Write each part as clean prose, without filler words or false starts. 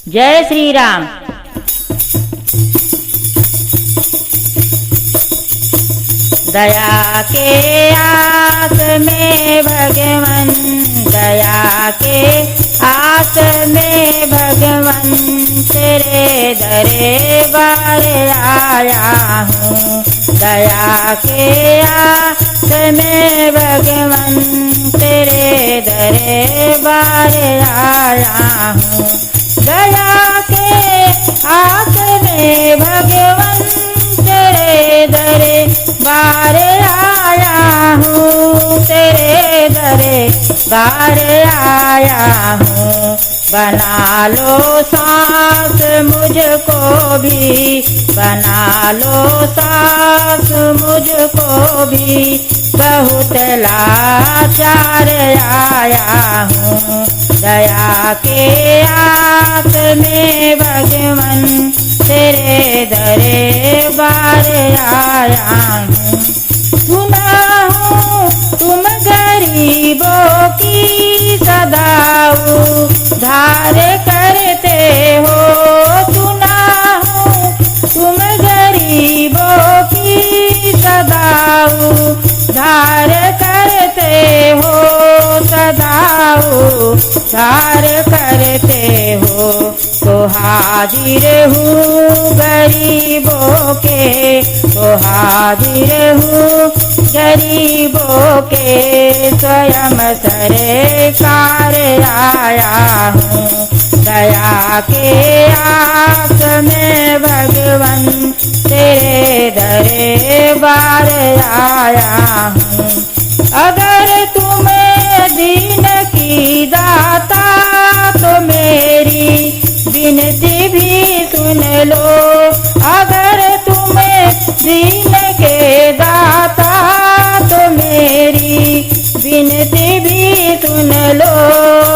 जय श्री राम। दया के आस में भगवन, दया के आस में भगवन, तेरे दरबार आया हूँ। दया के आस में भगवन, तेरे दरबार आया हूँ। दया के आस में भगवन, तेरे दरबार आया हूँ। तेरे दरबार आया हूँ। बना लो सास मुझको भी, बना लो सास मुझको भी, बहुत लाचार आया हूँ। दया के आस में भगवन, तेरे दरबार आया हूँ। सुना हूँ तुम गरीबों की सदा उद्धार करते हो। सुना हूँ तुम गरीबों की सदा उद्धार करते हो। सदा उद्धार करते हो। तो हाजिर हूँ गरीबों के, तो हाजिर हूँ गरीबों के, स्वयं सरकार आया हूँ। दया के आस में भगवन, तेरे दरबार आया हूँ। अगर तुम्हें दीन की दाता, तो मेरी विनती भी सुन लो। अगर तुम्हें दीन के दाता, तो मेरी विनती भी सुन लो।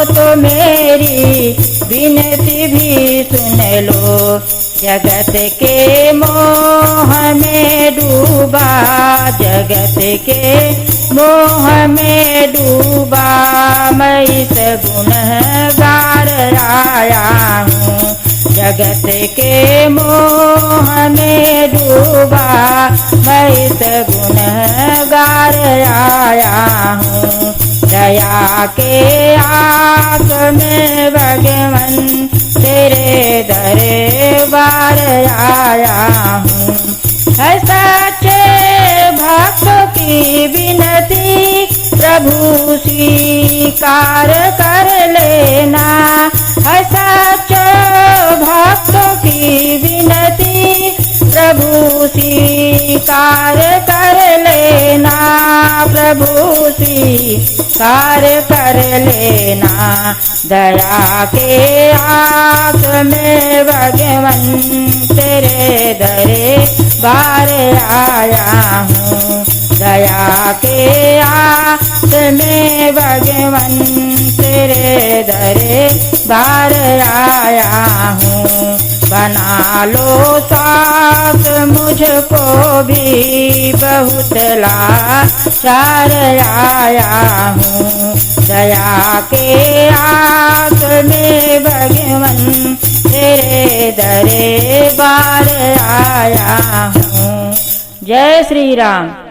तो मेरी विनती भी सुन लो। जगत के मोह में डूबा, जगत के मोह में डूबा, मैं इस गुनहगार आया हूँ। जगत के मोह में डूबा, मैं इस गुनहगार आया हूँ। दया के आस में भगवन, तेरे दरबार आया हूँ। है सच्चे भक्तों की विनती, प्रभु स्वीकार कर लेना। है सच्चे भक्तों की विनती, प्रभु स्वीकार कर लेना। प्रभु स्वीकार कर लेना। दया के आस में भगवन, तेरे दरबार आया हूँ। दया के आस में भगवन, तेरे दरबार आया हूँ। बना लो सास मुझको भी, बहुत लाचार आया हूँ। दया के आस में भगवन, तेरे दरबार आया हूँ। जय श्री राम।